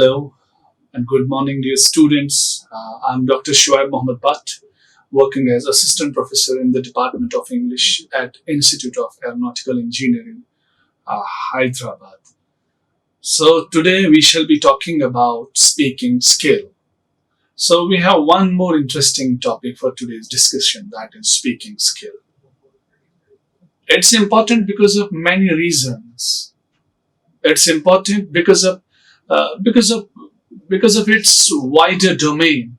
Hello and good morning, dear students. I'm Dr. Shuaib Mohammad Bhat, working as Assistant Professor in the Department of English at Institute of Aeronautical Engineering, Hyderabad. So today we shall be talking about speaking skill. So we have one more interesting topic for today's discussion, that is speaking skill. It's important because of many reasons. It's important because of because of its wider domain,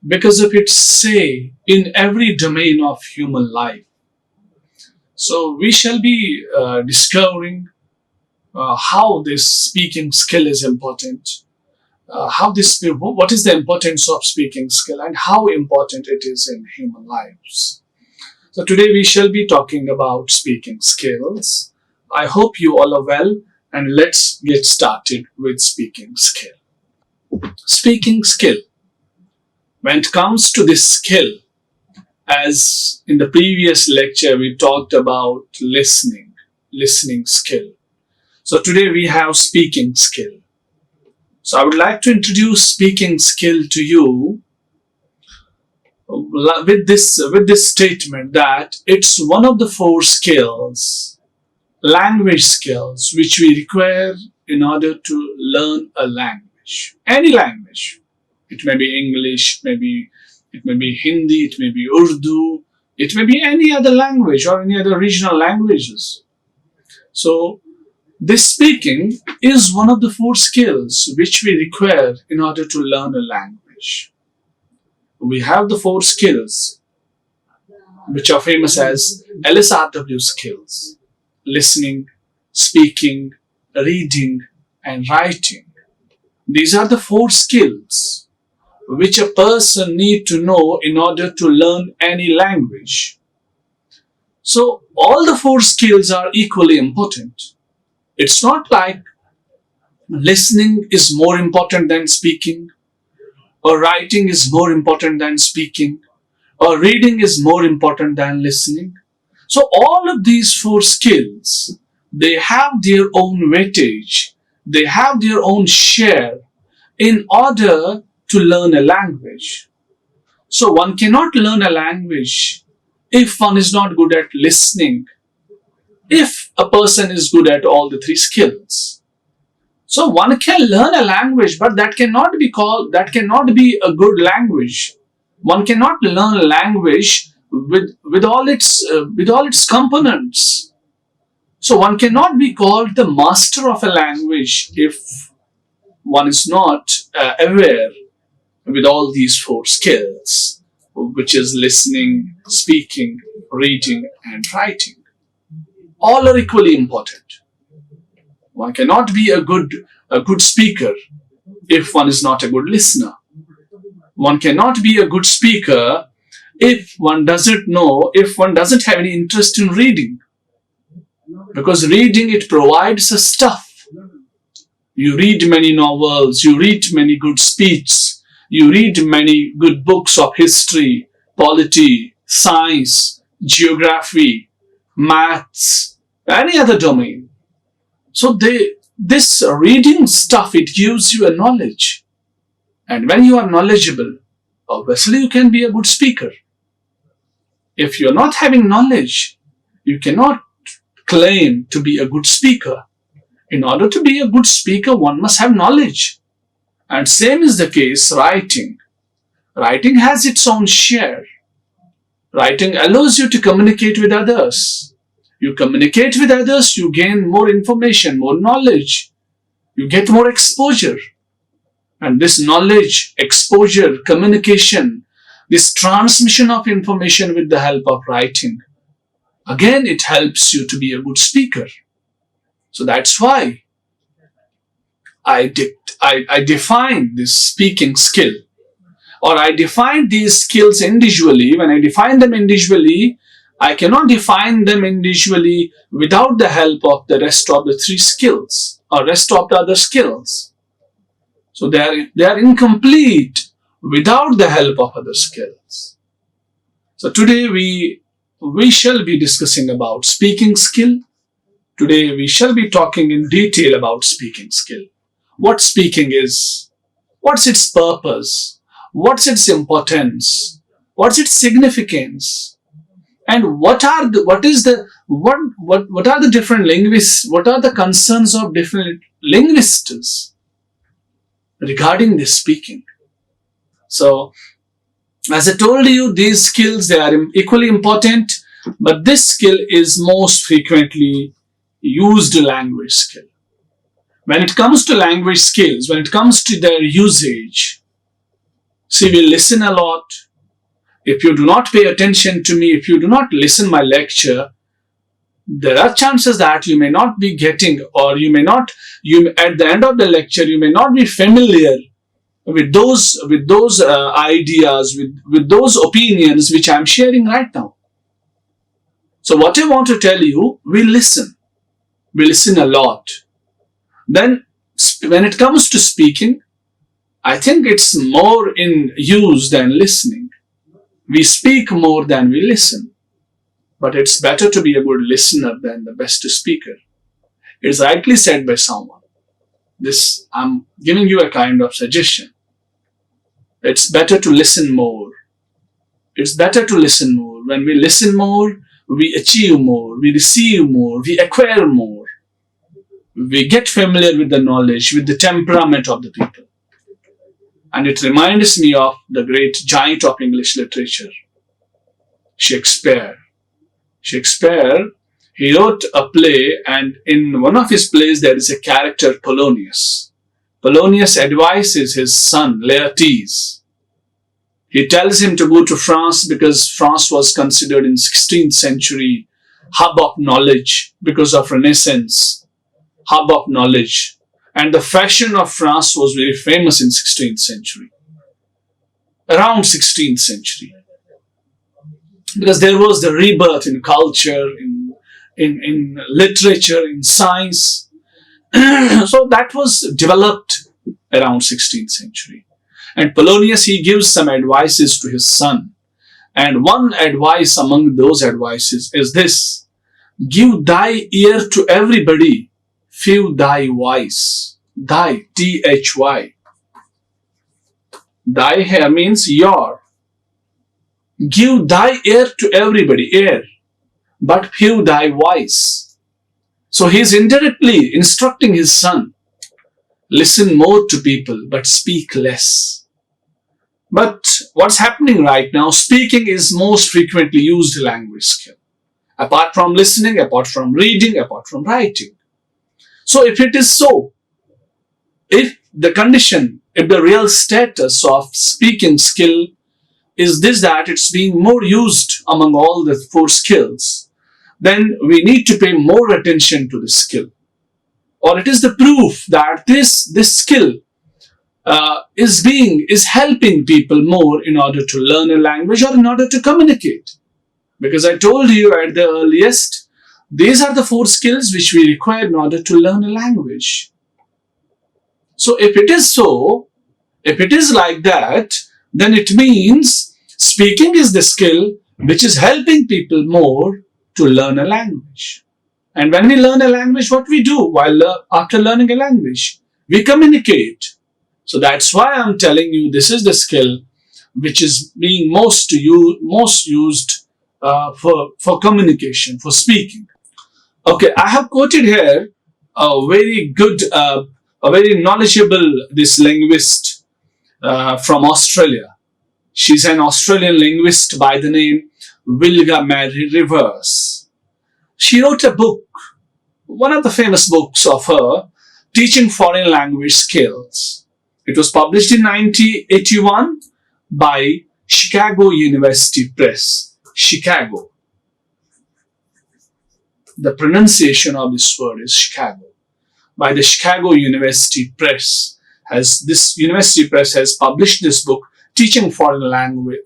because of its say in every domain of human life. So we shall be discovering how this speaking skill is important, what is the importance of speaking skill, and how important it is in human lives. So today we shall be talking about speaking skills. I hope you all are well, and let's get started with speaking skill. Speaking skill. When it comes to this skill, as in the previous lecture we talked about listening skill. So today we have speaking skill. So I would like to introduce speaking skill to you with this statement that it's one of the four skills, language skills, which we require in order to learn a language, any language. It may be English, it may be Hindi, it may be Urdu, it may be any other language or any other regional languages. So this speaking is one of the four skills which we require in order to learn a language. We have the four skills which are famous as LSRW skills: listening, speaking, reading, and writing. These are the four skills which a person needs to know in order to learn any language. So all the four skills are equally important. It's not like listening is more important than speaking, or writing is more important than speaking, or reading is more important than listening. So all of these four skills, they have their own weightage, they have their own share in order to learn a language. So one cannot learn a language if one is not good at listening, if a person is good at all the three skills. So one can learn a language, but that cannot be a good language. One cannot learn a language with all its components. So one cannot be called the master of a language if one is not aware with all these four skills, which is listening, speaking, reading, and writing. All are equally important. One cannot be a good speaker if one is not a good listener. One cannot be a good speaker if one doesn't have any interest in reading. Because reading, it provides a stuff. You read many novels, you read many good speeches, you read many good books of history, polity, science, geography, maths, any other domain. So this reading stuff, it gives you a knowledge. And when you are knowledgeable, obviously you can be a good speaker. If you're not having knowledge, you cannot claim to be a good speaker. In order to be a good speaker, one must have knowledge. And same is the case writing. Writing has its own share. Writing allows you to communicate with others. You communicate with others, you gain more information, more knowledge. You get more exposure. And this knowledge, exposure, communication, this transmission of information with the help of writing, again, it helps you to be a good speaker. So that's why I define this speaking skill, or I define these skills individually. When I define them individually, I cannot define them individually without the help of the rest of the three skills or rest of the other skills. So they are incomplete without the help of other skills. So today we shall be discussing about speaking skill. Today we shall be talking in detail about speaking skill. what speaking is, what's its purpose, what's its importance, what's its significance, and what are the different linguists, what are the concerns of different linguists regarding this speaking. So, as I told you, these skills, they are equally important, but this skill is most frequently used language skill. When it comes to language skills, when it comes to their usage, see, we listen a lot. If you do not pay attention to me, if you do not listen my lecture, there are chances that you may not be getting, or you may not, at the end of the lecture, you may not be familiar with those ideas, with those opinions which I am sharing right now. So what I want to tell you, we listen a lot. Then when it comes to speaking, I think it's more in use than listening. We speak more than we listen. But it's better to be a good listener than the best speaker. It's rightly said by someone. This, I'm giving you a kind of suggestion. It's better to listen more. It's better to listen more. When we listen more, we achieve more, we receive more, we acquire more. We get familiar with the knowledge, with the temperament of the people. And it reminds me of the great giant of English literature, Shakespeare. Shakespeare, he wrote a play, and in one of his plays there is a character, Polonius. Polonius advises his son, Laertes. He tells him to go to France because France was considered in 16th century hub of knowledge because of Renaissance, hub of knowledge. And the fashion of France was very famous in 16th century, around 16th century. Because there was the rebirth in culture, in literature, in science. So that was developed around 16th century. And Polonius, he gives some advices to his son. And one advice among those advices is this: give thy ear to everybody, few thy voice. Thy, T-H-Y. Thy here means your. Give thy ear to everybody, ear, but few thy voice. So he is indirectly instructing his son, listen more to people, but speak less. But what's happening right now, speaking is most frequently used language skill. Apart from listening, apart from reading, apart from writing. So if it is so, if the condition, if the real status of speaking skill is this, that it's being more used among all the four skills, then we need to pay more attention to this skill. Or it is the proof that this skill is helping people more in order to learn a language or in order to communicate. Because I told you at the earliest, these are the four skills which we require in order to learn a language. So if it is so, if it is like that, then it means speaking is the skill which is helping people more to learn a language. And when we learn a language, what we do after learning a language? We communicate. So that's why I'm telling you this is the skill which is being most used for communication, for speaking. Okay, I have quoted here a very good, a very knowledgeable this linguist from Australia. She's an Australian linguist by the name Wilga Mary Rivers. She wrote a book, one of the famous books of her, Teaching Foreign Language Skills. It was published in 1981 by Chicago University Press. Chicago. The pronunciation of this word is Chicago. By the Chicago University Press. This University Press has published this book, Teaching Foreign Language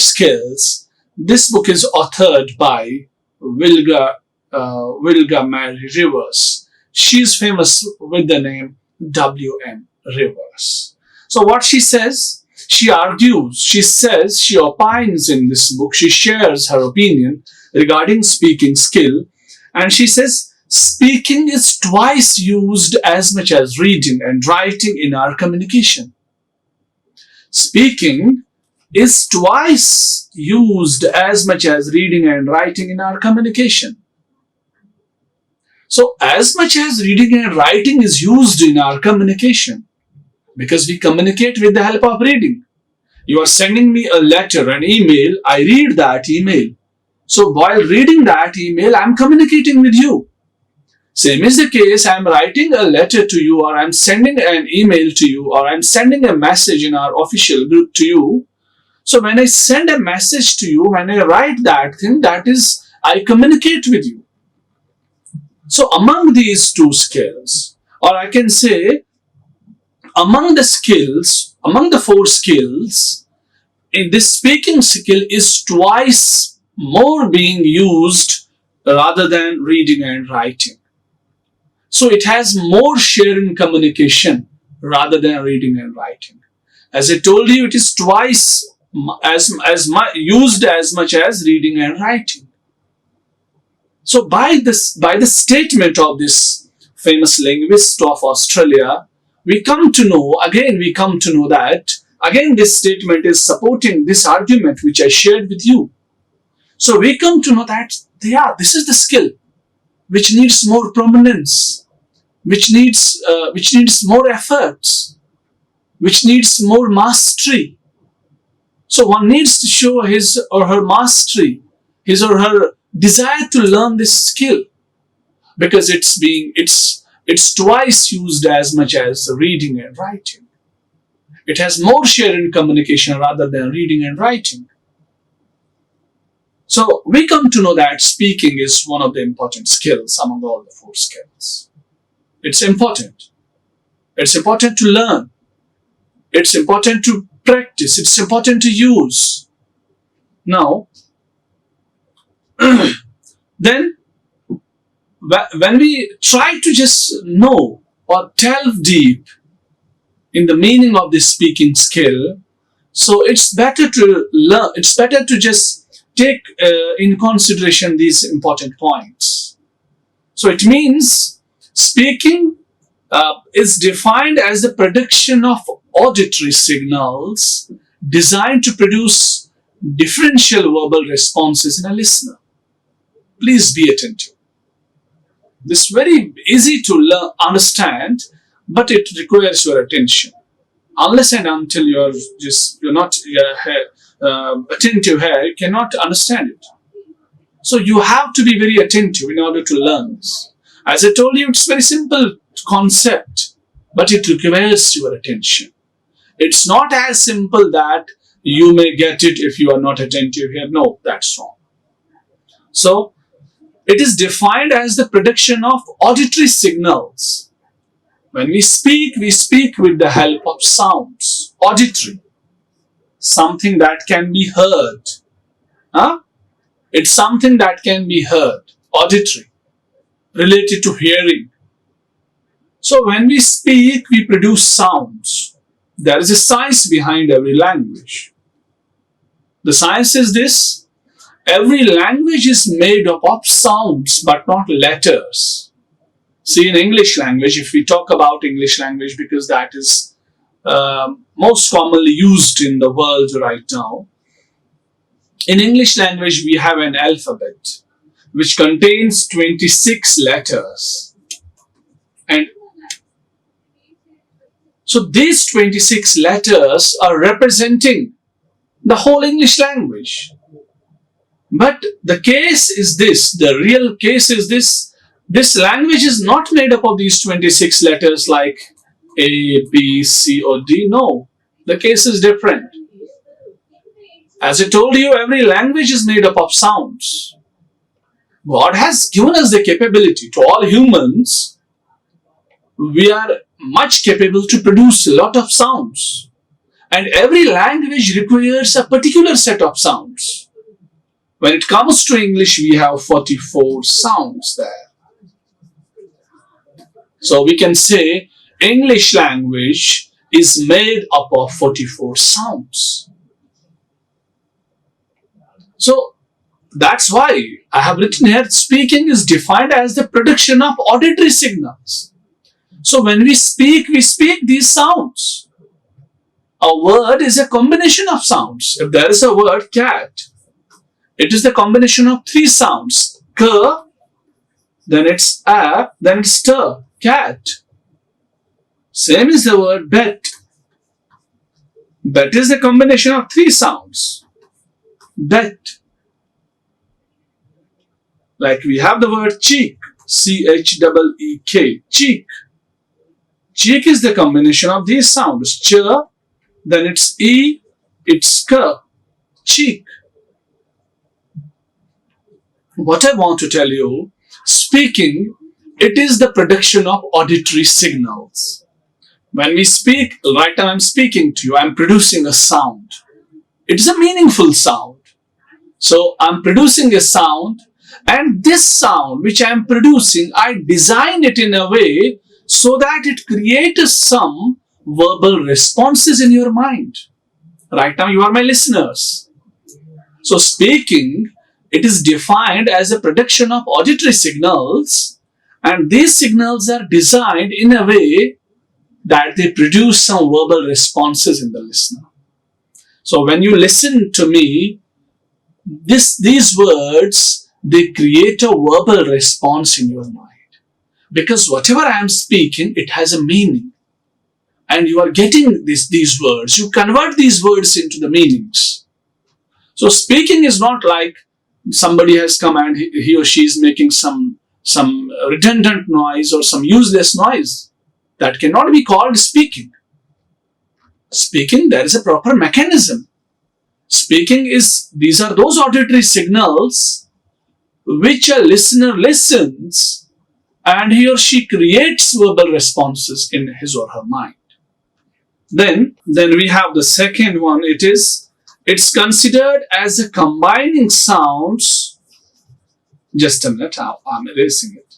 Skills. This book is authored by Wilga Mary Rivers. She is famous with the name W.M. Rivers. So what she says, she argues, she says, she opines in this book, she shares her opinion regarding speaking skill, and she says Speaking is twice used as much as reading and writing in our communication. Speaking is twice used as much as reading and writing in our communication. So, as much as reading and writing is used in our communication, because we communicate with the help of reading. You are sending me a letter, an email, I read that email. So, while reading that email, I am communicating with you. Same is the case, I am writing a letter to you, or I am sending an email to you, or I am sending a message in our official group to you. So when I send a message to you, when I write that thing, that is, I communicate with you. So among these two skills, or I can say, among the four skills, in this speaking skill is twice more being used rather than reading and writing. So it has more share in communication rather than reading and writing. As I told you, it is twice used as much as reading and writing. So by the statement of this famous linguist of Australia, we come to know that this statement is supporting this argument which I shared with you. So we come to know that this is the skill which needs more prominence, which needs more efforts, which needs more mastery. So one needs to show his or her mastery, his or her desire to learn this skill, because it's twice used as much as reading and writing. It has more share in communication rather than reading and writing. So we come to know that speaking is one of the important skills among all the four skills. It's important. It's important to learn. It's important to practice. It's important to use. Now, then, when we try to just know or delve deep in the meaning of this speaking skill, so it's better to learn. It's better to just take in consideration these important points. So it means speaking is defined as the production of auditory signals designed to produce differential verbal responses in a listener. Please be attentive. This is very easy to understand, but it requires your attention. Unless and until you're not attentive here, you cannot understand it. So you have to be very attentive in order to learn this. As I told you, it's very simple concept, but it requires your attention. It's not as simple that you may get it if you are not attentive here. No, that's wrong. So it is defined as the production of auditory signals. When we speak with the help of sounds. Auditory. Something that can be heard. It's something that can be heard. Auditory. Related to hearing. So when we speak, we produce sounds. There is a science behind every language. The science is this: every language is made up of sounds but not letters. See, in English language, if we talk about English language, because that is most commonly used in the world right now, in English language we have an alphabet which contains 26 letters. And so these 26 letters are representing the whole English language. But the case is this, the real case is this language is not made up of these 26 letters like A, B, C or D. No, the case is different. As I told you, every language is made up of sounds. God has given us the capability. To all humans, we are much capable to produce a lot of sounds. And every language requires a particular set of sounds. When it comes to English, we have 44 sounds there. So we can say English language is made up of 44 sounds. So That's why I have written here, speaking is defined as the production of auditory signals. So when we speak these sounds. A word is a combination of sounds. If there is a word cat, it is the combination of three sounds. K, then it's a, then it's t, cat. Same is the word bet. Bet is the combination of three sounds. Bet. Like we have the word cheek, C-H-E-E-K, cheek. Cheek is the combination of these sounds. Ch, then it's E, it's K, cheek. What I want to tell you, speaking, it is the production of auditory signals. When we speak, right now I'm speaking to you, I'm producing a sound. It's a meaningful sound. So I'm producing a sound, and this sound which I'm producing, I design it in a way so that it creates some verbal responses in your mind. Right now you are my listeners. So speaking, it is defined as a production of auditory signals, and these signals are designed in a way that they produce some verbal responses in the listener. So when you listen to me, these words, they create a verbal response in your mind. Because whatever I am speaking, it has a meaning. And you are getting these words. You convert these words into the meanings. So speaking is not like somebody has come and he or she is making some redundant noise or some useless noise. That cannot be called speaking. Speaking, there is a proper mechanism. Speaking is, these are those auditory signals which a listener listens and he or she creates verbal responses in his or her mind. Then we have the second one. It's considered as a combining sounds. Just a minute, I'm erasing it.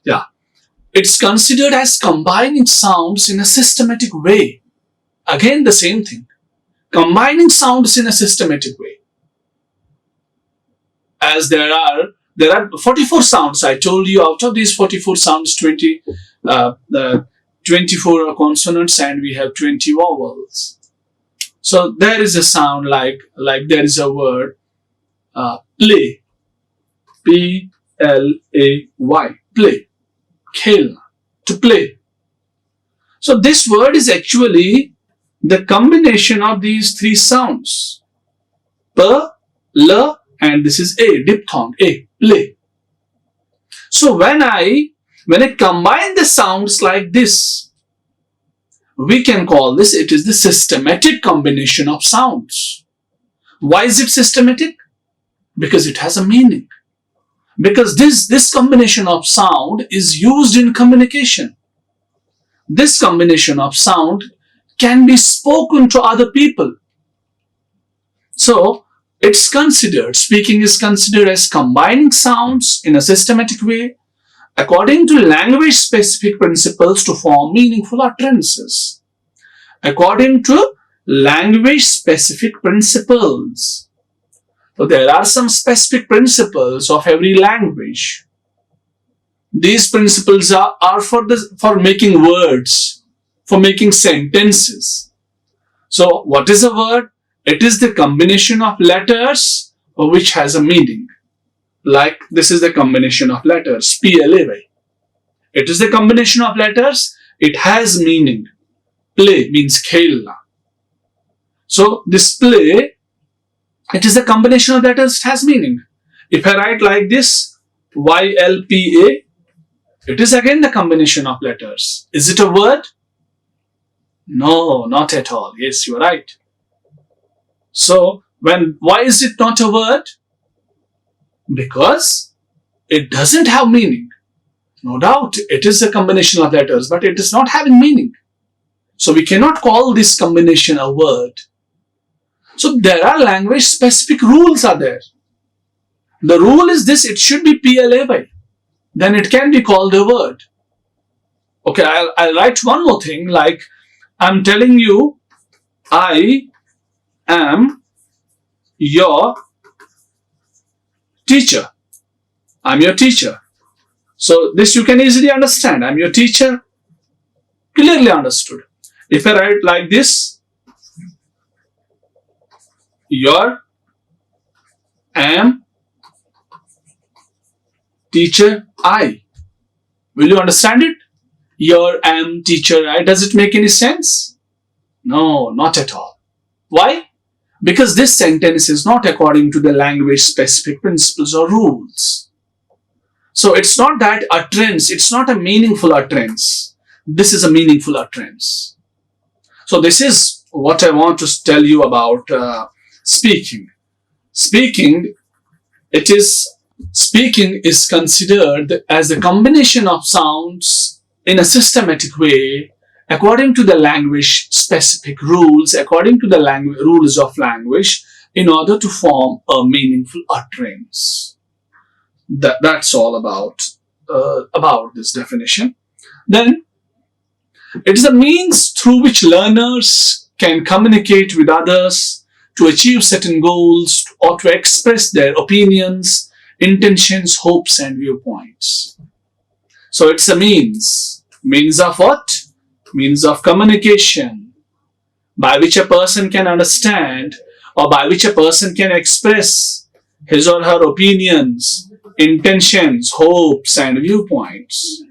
Yeah. It's considered as combining sounds in a systematic way. Again, the same thing. Combining sounds in a systematic way. As there are 44 sounds. I told you out of these 44 sounds, 24 are consonants and we have 20 vowels. So there is a sound like there is a word play. P-L-A-Y. Play. Khelna. To play. So this word is actually the combination of these three sounds. P, L, and this is A, diphthong, A, play. So when I combine the sounds like this, we can call this, it is the systematic combination of sounds. Why is it systematic? Because it has a meaning. Because this combination of sound is used in communication. This combination of sound can be spoken to other people. So speaking is considered as combining sounds in a systematic way according to language specific principles to form meaningful utterances. According to language specific principles. So there are some specific principles of every language. These principles are for making words, for making sentences. So what is a word? It is the combination of letters which has a meaning. Like this is the combination of letters, P-L-A-Y. It is the combination of letters, it has meaning. Play means khelna. So this play, it is the combination of letters, it has meaning. If I write like this, Y-L-P-A, it is again the combination of letters. Is it a word? No, not at all. Yes, you are right. So, why is it not a word? Because it doesn't have meaning. No doubt, it is a combination of letters, but it is not having meaning. So, we cannot call this combination a word. So, there are language specific rules are there. The rule is this, it should be P-L-A-Y. Then it can be called a word. Okay, I'll write one more thing, like I'm telling you, I am your Teacher. I'm your teacher. So this you can easily understand. I'm your teacher. Clearly understood. If I write like this, your am teacher I. Will you understand it? Your am teacher I. Does it make any sense? No, not at all. Why? Because this sentence is not according to the language specific principles or rules. So it's not that utterance, it's not a meaningful utterance. This is a meaningful utterance. So this is what I want to tell you about speaking. Speaking is considered as a combination of sounds in a systematic way according to the language specific rules, according to the rules of language, in order to form a meaningful utterance. That's all about this definition. Then it is a means through which learners can communicate with others to achieve certain goals or to express their opinions, intentions, hopes, and viewpoints. So it's a means. Means of what? Means of communication, by which a person can understand or by which a person can express his or her opinions, intentions, hopes, and viewpoints.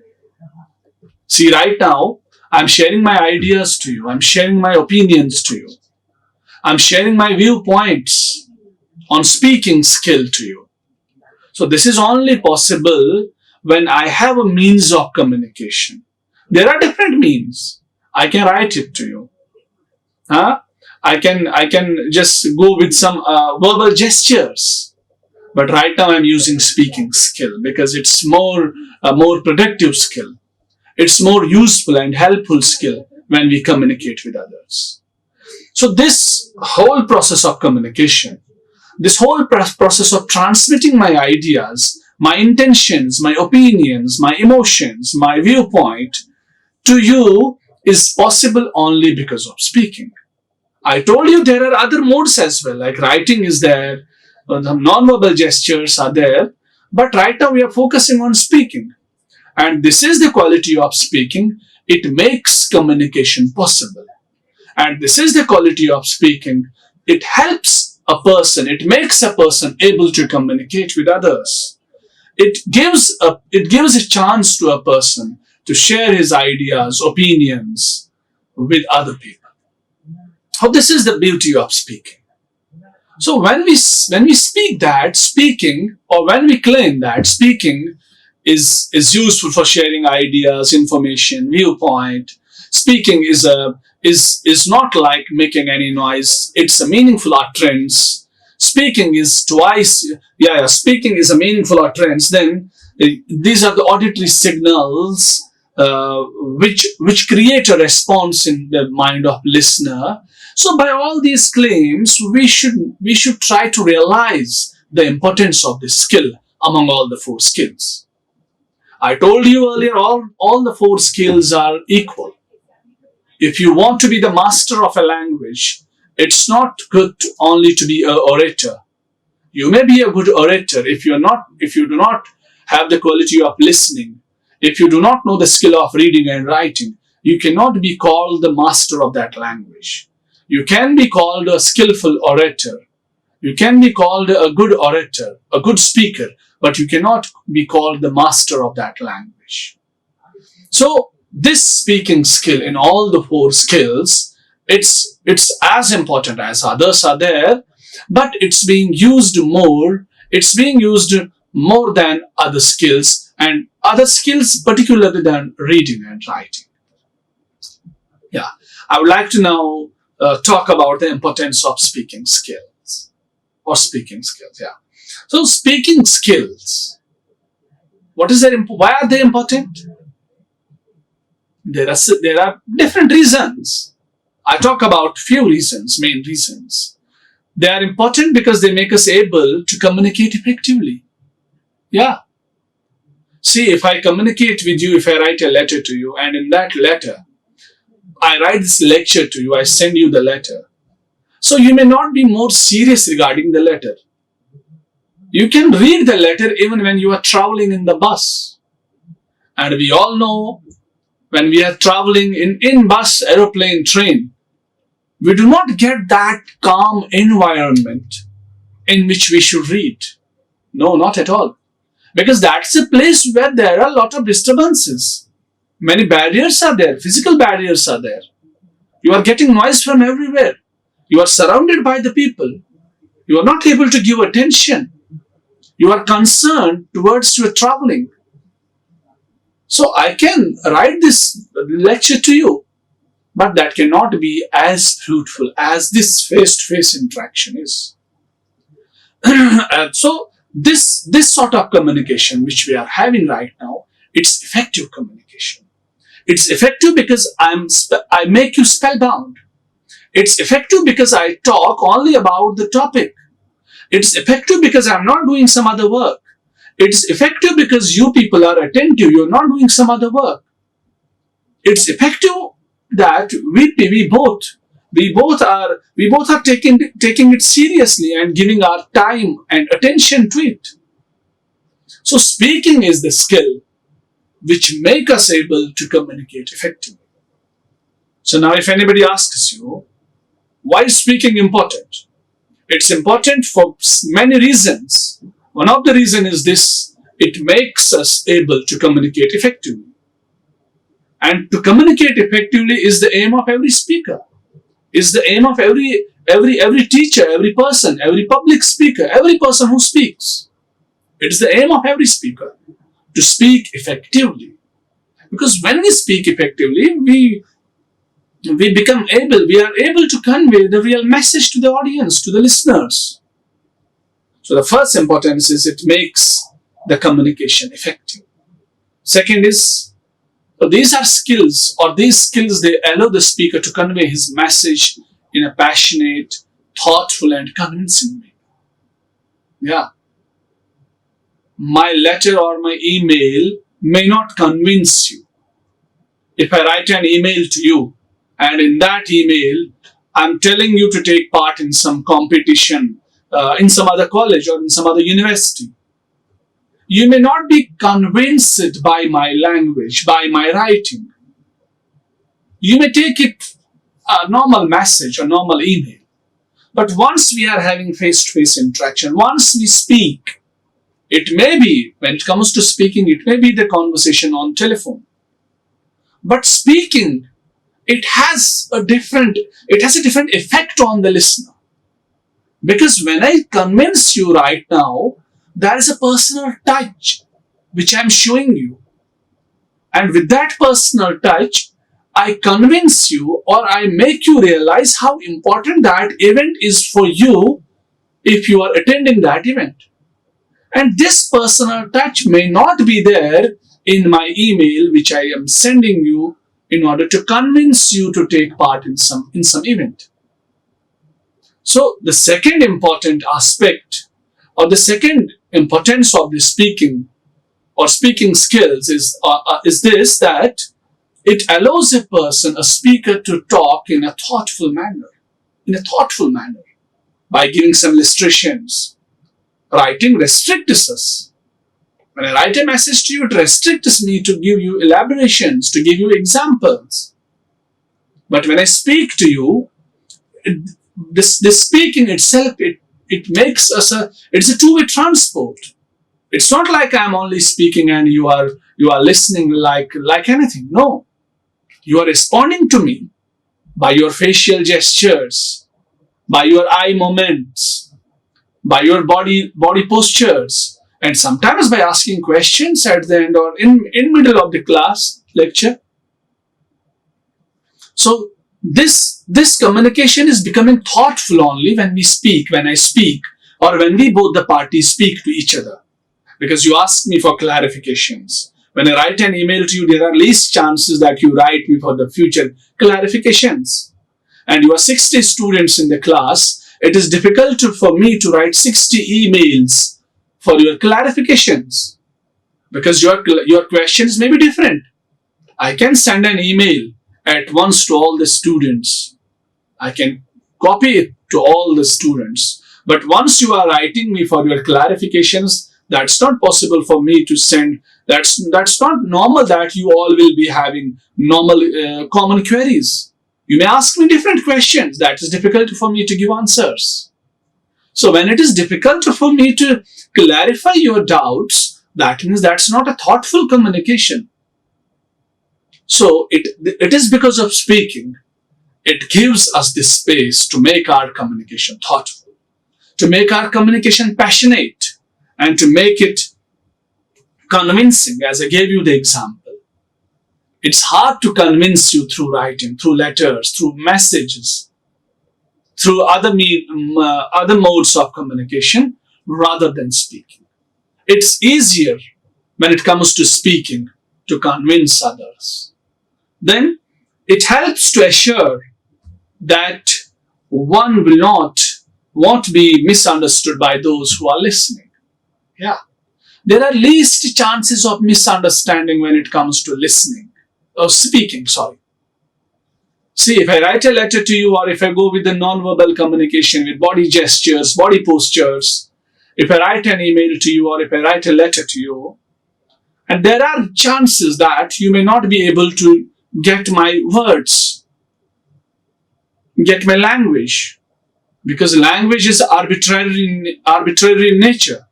See, right now, I'm sharing my ideas to you. I'm sharing my opinions to you. I'm sharing my viewpoints on speaking skill to you. So this is only possible when I have a means of communication. There are different means. I can write it to you. I can just go with some verbal gestures. But right now I'm using speaking skill because it's a more productive skill. It's more useful and helpful skill when we communicate with others. So this whole process of communication, this whole process of transmitting my ideas, my intentions, my opinions, my emotions, my viewpoint to you is possible only because of speaking. I told you there are other modes as well, like writing is there, the non-verbal gestures are there, but right now we are focusing on speaking. And this is the quality of speaking. It makes communication possible. And this is the quality of speaking. It helps a person, it makes a person able to communicate with others. It gives a chance to a person to share his ideas, opinions with other people. So this is the beauty of speaking. So when we speak that speaking, or when we claim that speaking is useful for sharing ideas, information, viewpoint, speaking is not like making any noise. It's a meaningful utterance. Speaking is speaking is a meaningful utterance. Then these are the auditory signals which create a response in the mind of listener. So by all these claims, we should try to realize the importance of this skill among all the four skills. I told you earlier, all the four skills are equal. If you want to be the master of a language, it's not good only to be an orator. You may be a good orator if you do not have the quality of listening. If you do not know the skill of reading and writing, you cannot be called the master of that language. You can be called a skillful orator. You can be called a good orator, a good speaker, but you cannot be called the master of that language. So this speaking skill in all the four skills, it's as important as others are there, but it's being used more. It's being used more than other skills, and other skills particularly than reading and writing. Yeah, I would like to now talk about the importance of speaking skills or speaking skills. Yeah. So speaking skills, why are they important? There are different reasons. I talk about few reasons, main reasons. They are important because they make us able to communicate effectively. Yeah. See, if I communicate with you, if I write a letter to you, and in that letter, I write this lecture to you, I send you the letter. So you may not be more serious regarding the letter. You can read the letter even when you are traveling in the bus. And we all know when we are traveling in bus, aeroplane, train, we do not get that calm environment in which we should read. No, not at all. Because that's a place where there are a lot of disturbances. Many barriers are there, physical barriers are there. You are getting noise from everywhere. You are surrounded by the people. You are not able to give attention. You are concerned towards your traveling. So I can write this lecture to you, but that cannot be as fruitful as this face-to-face interaction is. So this sort of communication which we are having right now, it's effective communication. It's effective because I make you spellbound. It's effective because I talk only about the topic. It's effective because I'm not doing some other work. It's effective because you people are attentive. You're not doing some other work. It's effective that we both are taking it seriously and giving our time and attention to it. So speaking is the skill which make us able to communicate effectively. So now if anybody asks you, why is speaking important? It's important for many reasons. One of the reasons is this: it makes us able to communicate effectively. And to communicate effectively is the aim of every speaker, is the aim of every teacher, every person, every public speaker, every person who speaks. It's the aim of every speaker to speak effectively. Because when we speak effectively, we are able to convey the real message to the audience, to the listeners. So the first importance is it makes the communication effective. Second is, so these are skills, or these skills, they allow the speaker to convey his message in a passionate, thoughtful, and convincing way. Yeah. My letter or my email may not convince you. If I write an email to you, and in that email, I'm telling you to take part in some competition in some other college or in some other university, you may not be convinced by my language, by my writing. You may take it a normal message, a normal email. But once we are having face-to-face interaction, once we speak, it may be, when it comes to speaking, it may be the conversation on telephone. But speaking, it has a different effect on the listener. Because when I convince you right now, there is a personal touch which I'm showing you. And with that personal touch, I convince you, or I make you realize how important that event is for you if you are attending that event. And this personal touch may not be there in my email which I am sending you in order to convince you to take part in some event. So the second important aspect, or the second importance of the speaking or speaking skills is this, that it allows a speaker to talk in a thoughtful manner, by giving some illustrations. Writing restricts us. When I write a message to you, it restricts me to give you elaborations, to give you examples. But when I speak to you, this speaking itself, it makes us it's a two-way transport. It's not like I'm only speaking and you are listening like anything. No. You are responding to me by your facial gestures, by your eye movements, by your body postures, and sometimes by asking questions at the end or in middle of the class lecture. So this communication is becoming thoughtful only when I speak, or when we both the parties speak to each other. Because you ask me for clarifications. When I write an email to you, there are least chances that you write me for the future clarifications. And you are 60 students in the class. It is difficult for me to write 60 emails for your clarifications, because your questions may be different. I can send an email at once to all the students. I can copy it to all the students. But once you are writing me for your clarifications, that's not possible for me to send. That's not normal that you all will be having normal common queries. You may ask me different questions. That is difficult for me to give answers. So when it is difficult for me to clarify your doubts, that means that's not a thoughtful communication. So it is because of speaking. It gives us this space to make our communication thoughtful, to make our communication passionate, and to make it convincing, as I gave you the example. It's hard to convince you through writing, through letters, through messages, through other modes of communication rather than speaking. It's easier when it comes to speaking to convince others. Then it helps to assure that one won't be misunderstood by those who are listening. Yeah. There are least chances of misunderstanding when it comes to listening or speaking, sorry. See, if I write a letter to you, or if I go with the non-verbal communication with body gestures, body postures, if I write an email to you, or if I write a letter to you, and there are chances that you may not be able to get my words, get my language, because language is arbitrary in nature.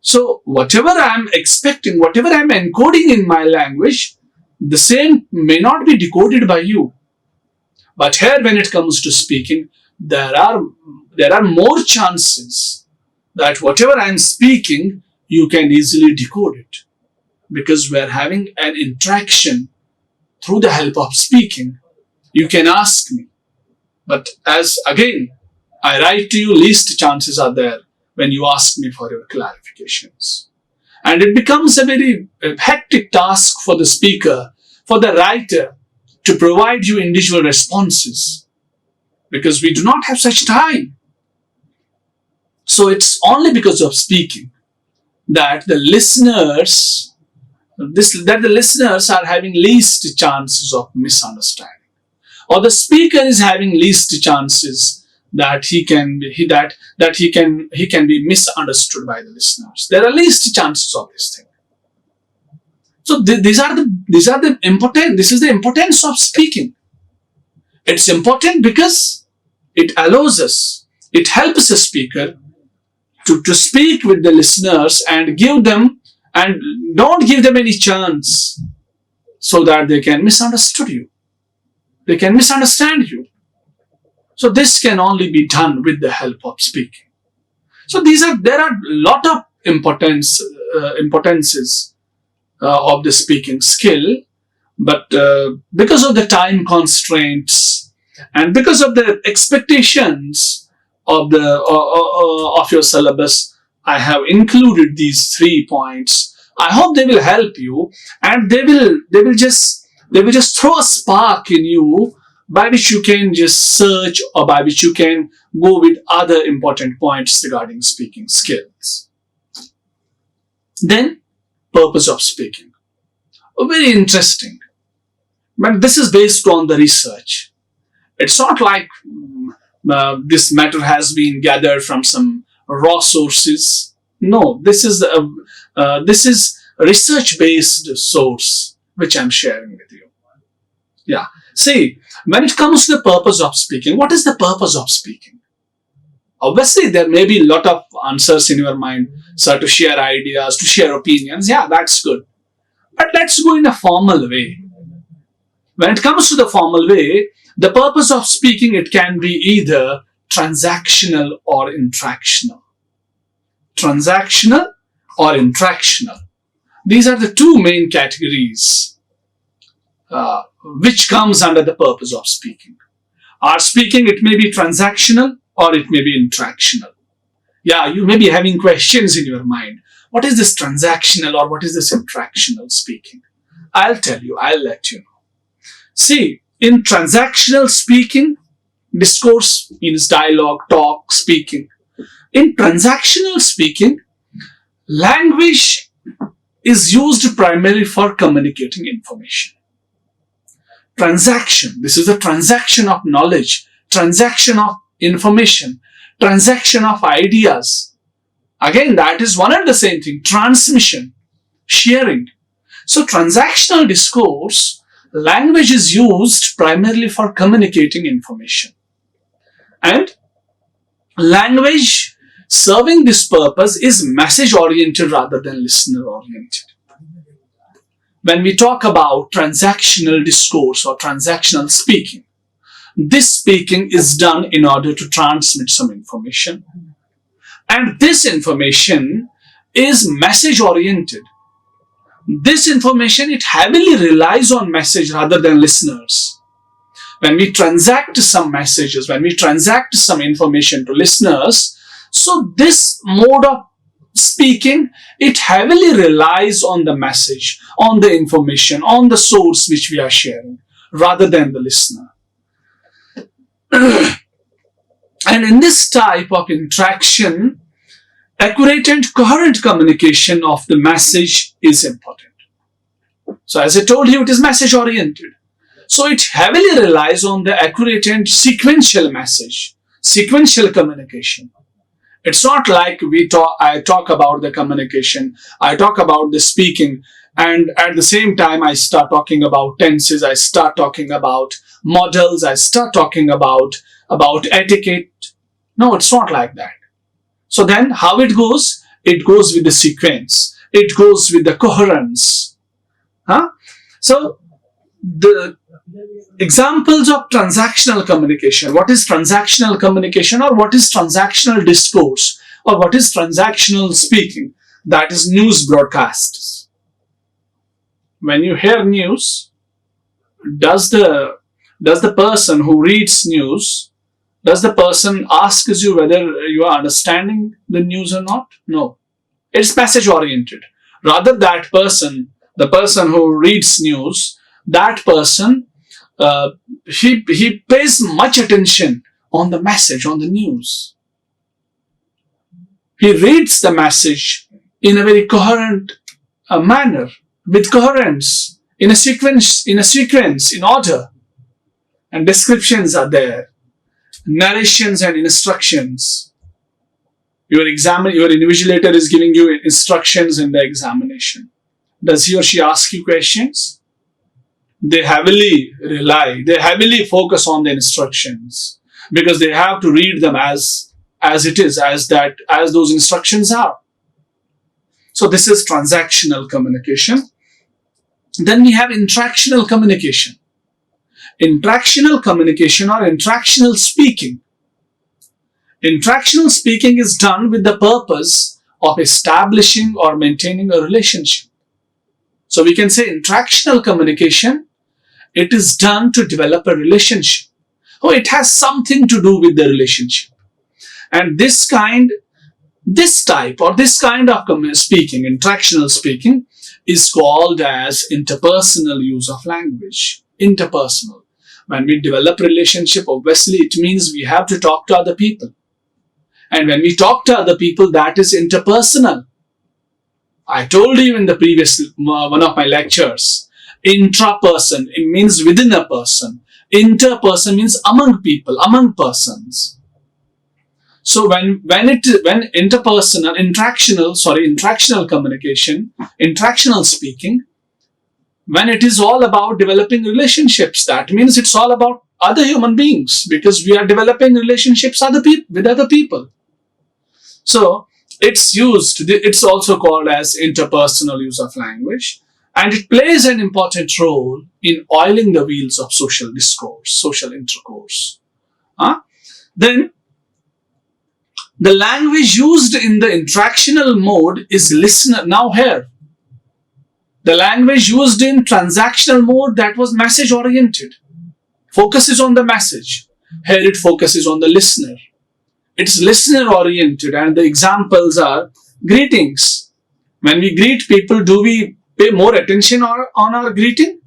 So whatever I'm expecting, whatever I'm encoding in my language, the same may not be decoded by you. But here, when it comes to speaking, there are more chances that whatever I'm speaking, you can easily decode it, because we're having an interaction through the help of speaking. You can ask me, but as again I write to you, least chances are there when you ask me for your clarifications. And it becomes a very hectic task for the speaker, for the writer, to provide you individual responses, because we do not have such time. So it's only because of speaking that the listeners are having least chances of misunderstanding, or the speaker is having least chances that he can be misunderstood by the listeners. There are least chances of this thing. So this is the importance of speaking. It's important because it allows us, it helps a speaker to speak with the listeners and don't give them any chance so that they can misunderstand you. They can misunderstand you. So this can only be done with the help of speaking. So there are a lot of importances of the speaking skill, but because of the time constraints and because of the expectations of your syllabus, I have included these 3 points. I hope they will help you, and they will just throw a spark in you by which you can just search, or by which you can go with other important points regarding speaking skills. Then, purpose of speaking. Very interesting. But this is based on the research. It's not like this matter has been gathered from some raw sources. No, this is a research-based source which I'm sharing with you. Yeah. See, when it comes to the purpose of speaking, what is the purpose of speaking? Obviously, there may be a lot of answers in your mind, so to share ideas, to share opinions. Yeah, that's good. But let's go in a formal way. When it comes to the formal way, the purpose of speaking, it can be either transactional or interactional. Transactional or interactional. These are the two main categories which comes under the purpose of speaking. Our speaking, it may be transactional or it may be interactional. Yeah, you may be having questions in your mind. What is this transactional or what is this interactional speaking? I'll tell you, I'll let you know. See, in transactional speaking, discourse means dialogue, talk, speaking. In transactional speaking, language is used primarily for communicating information. Transaction, this is a transaction of knowledge, transaction of information, transaction of ideas. Again, that is one and the same thing. Transmission, sharing. So transactional discourse, language is used primarily for communicating information. And language serving this purpose is message oriented rather than listener oriented. When we talk about transactional discourse or transactional speaking, this speaking is done in order to transmit some information. And this information is message oriented. This information, it heavily relies on message rather than listeners. When we transact some messages, when we transact some information to listeners, so this mode of speaking, it heavily relies on the message, on the information, on the source which we are sharing, rather than the listener. And in this type of interaction, accurate and coherent communication of the message is important. So as I told you, it is message oriented. So it heavily relies on the accurate and sequential message, sequential communication. It's not like I talk about the communication, I talk about the speaking, and at the same time I start talking about tenses, I start talking about models, I start talking about etiquette. No, it's not like that. So then how it goes? It goes with the sequence. It goes with the coherence. So the examples of transactional communication. What is transactional communication, or what is transactional discourse, or what is transactional speaking? That is news broadcasts. When you hear news, does the person who reads news, does the person asks you whether you are understanding the news or not? No. It's message oriented. Rather, that person, the person who reads news, that person, he pays much attention on the message, on the news. He reads the message in a very coherent manner, with coherence, in a sequence, in order. And descriptions are there, narrations and instructions. Your invigilator is giving you instructions in the examination. Does he or she ask you questions? They heavily focus on the instructions, because they have to read them as those instructions are. So this is transactional communication. Then we have interactional communication. Interactional communication or interactional speaking. Interactional speaking is done with the purpose of establishing or maintaining a relationship. So we can say interactional communication, it is done to develop a relationship. Oh, it has something to do with the relationship. And this type of speaking, interactional speaking, is called as interpersonal use of language. Interpersonal. When we develop relationship, obviously it means we have to talk to other people. And when we talk to other people, that is interpersonal. I told you in the previous one of my lectures, intraperson, it means within a person. Interperson means among people, among persons. So when interactional communication, interactional speaking, when it is all about developing relationships, that means it's all about other human beings, because we are developing relationships with other people. So it's also called as interpersonal use of language, and it plays an important role in oiling the wheels of social discourse, social intercourse. Then the language used in the interactional mode is listener. Now here, the language used in transactional mode, that was message oriented, focuses on the message. Here it focuses on the listener. It's listener oriented, and the examples are greetings. When we greet people, do we pay more attention on our greeting?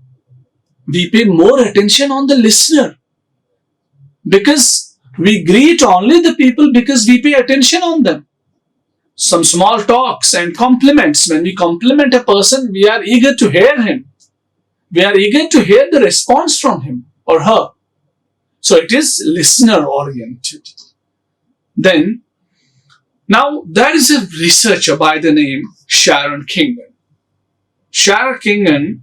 We pay more attention on the listener, because we greet only the people because we pay attention on them. Some small talks and compliments. When we compliment a person, we are eager to hear him. We are eager to hear the response from him or her. So it is listener oriented. Then, now there is a researcher by the name Sharon Kingan. Sharon Kingan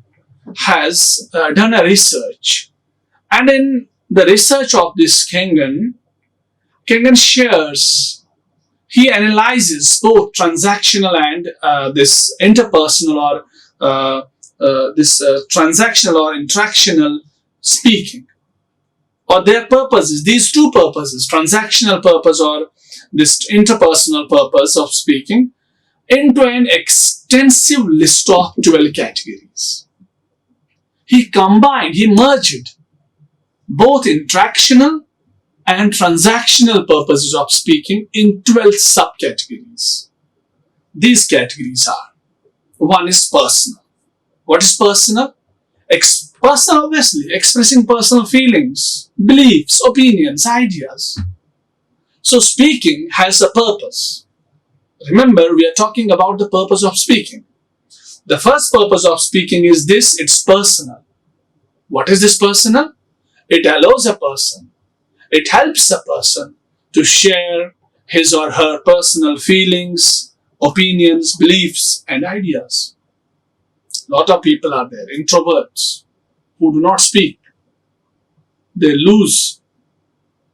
has done a research, and in the research of this Kingan shares, he analyzes both transactional and this interpersonal or transactional or interactional speaking, or their purposes, these two purposes, transactional purpose or this interpersonal purpose of speaking, into an extensive list of 12 categories. He merged both interactional and transactional purposes of speaking in 12 subcategories. These categories are: one is personal. What is personal? Personal, obviously, expressing personal feelings, beliefs, opinions, ideas. So speaking has a purpose. Remember, we are talking about the purpose of speaking. The first purpose of speaking is this: it's personal. What is this personal? It allows a person, it helps a person to share his or her personal feelings, opinions, beliefs, and ideas. A lot of people are there, introverts, who do not speak. They lose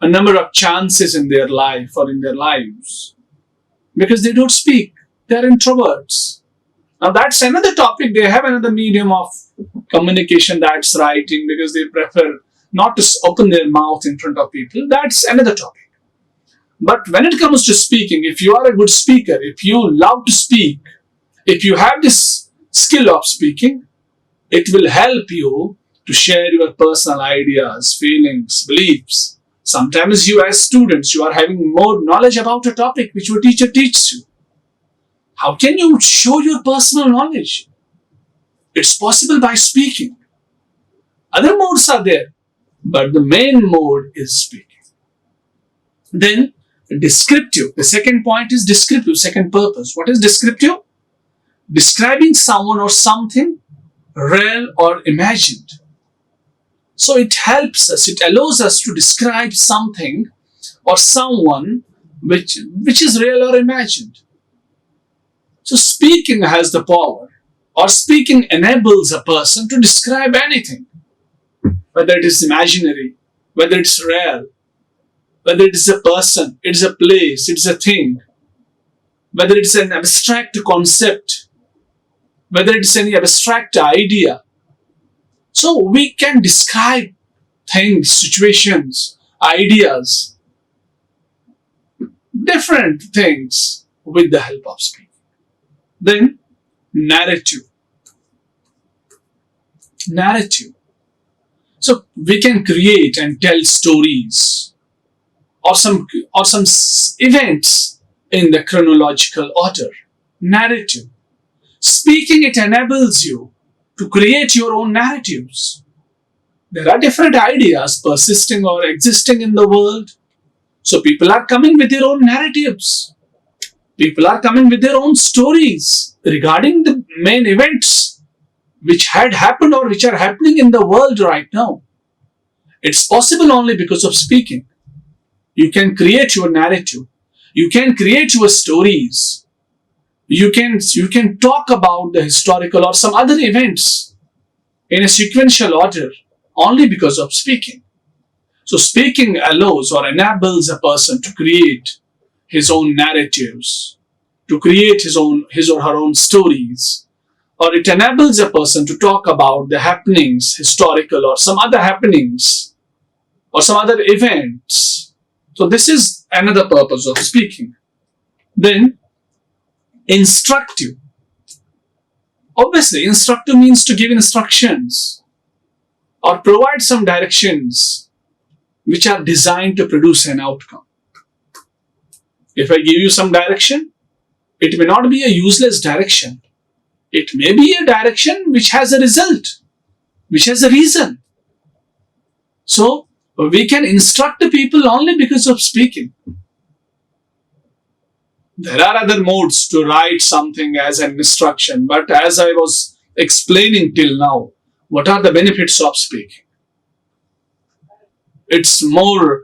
a number of chances in their life or in their lives because they don't speak. They are introverts. Now that's another topic. They have another medium of communication, that's writing, because they prefer not to open their mouth in front of people. That's another topic. But when it comes to speaking, if you are a good speaker, if you love to speak, if you have this skill of speaking, it will help you to share your personal ideas, feelings, beliefs. Sometimes you as students, you are having more knowledge about a topic which your teacher teaches you. How can you show your personal knowledge? It's possible by speaking. Other modes are there, but the main mode is speaking. Then descriptive. The second point is descriptive, second purpose. What is descriptive? Describing someone or something real or imagined. So it helps us, it allows us to describe something or someone which is real or imagined. So speaking has the power, or speaking enables a person to describe anything, whether it is imaginary, whether it's real, whether it is a person, it is a place, it is a thing, whether it's an abstract concept, whether it's any abstract idea. So we can describe things, situations, ideas, different things with the help of speaking. Then narrative. Narrative. So we can create and tell stories or some events in the chronological order. Narrative. Speaking, it enables you to create your own narratives. There are different ideas persisting or existing in the world. So people are coming with their own narratives. People are coming with their own stories regarding the main events which had happened or which are happening in the world right now. It's possible only because of speaking. You can create your narrative. You can create your stories. You can talk about the historical or some other events in a sequential order only because of speaking. So speaking allows or enables a person to create his own narratives, to create his or her own stories, or it enables a person to talk about the happenings, historical or some other happenings, or some other events. So this is another purpose of speaking. Then instructive. Obviously, instructive means to give instructions or provide some directions which are designed to produce an outcome. If I give you some direction, it may not be a useless direction. It may be a direction which has a result, which has a reason. So, we can instruct the people only because of speaking. There are other modes to write something as an instruction, but as I was explaining till now, what are the benefits of speaking? It's more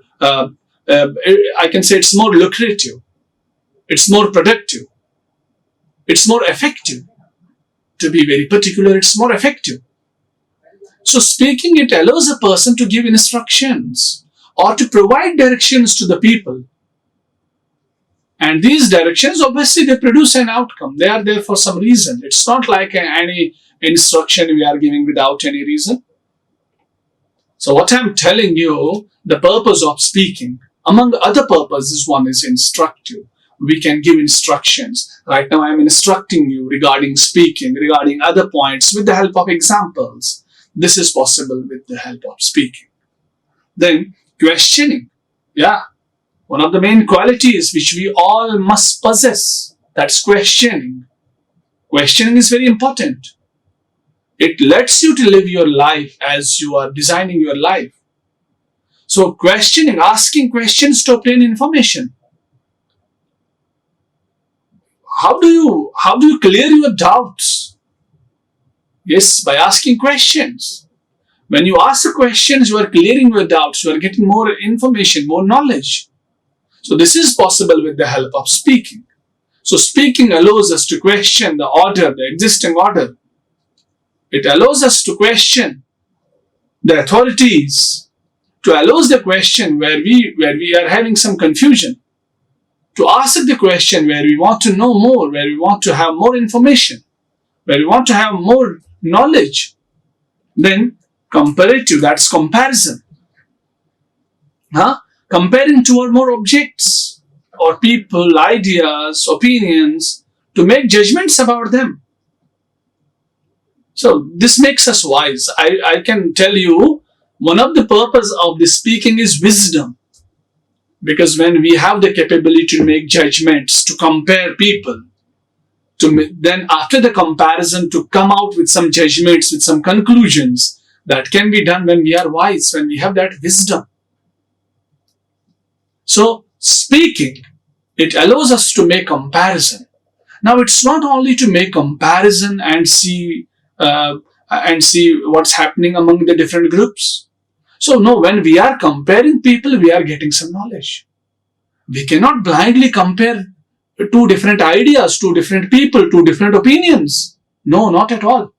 I can say it's more lucrative, it's more productive, it's more effective. To be very particular, it's more effective. So speaking, it allows a person to give instructions or to provide directions to the people. And these directions, obviously, they produce an outcome. They are there for some reason. It's not like any instruction we are giving without any reason. So what I'm telling you, the purpose of speaking, among other purposes, one is instructive. We can give instructions. Right now I'm instructing you regarding speaking, regarding other points with the help of examples. This is possible with the help of speaking. Then questioning. Yeah. One of the main qualities which we all must possess, that's questioning. Questioning is very important. It lets you to live your life as you are designing your life. So questioning, asking questions to obtain information. How do you clear your doubts? Yes, by asking questions. When you ask the questions, you are clearing your doubts, you are getting more information, more knowledge. So this is possible with the help of speaking. So speaking allows us to question the order, the existing order. It allows us to question the authorities, to allow the question where we are having some confusion, to ask the question where we want to know more, where we want to have more information, where we want to have more knowledge. Then comparative, that's comparison. Comparing two or more objects or people, ideas, opinions, to make judgments about them. So this makes us wise. I can tell you, one of the purpose of this speaking is wisdom. Because when we have the capability to make judgments, to compare people, then after the comparison to come out with some judgments, with some conclusions, that can be done when we are wise, when we have that wisdom. So speaking, it allows us to make comparison. Now it's not only to make comparison and see what's happening among the different groups. So no, when we are comparing people, we are getting some knowledge. We cannot blindly compare two different ideas, two different people, two different opinions. No, not at all.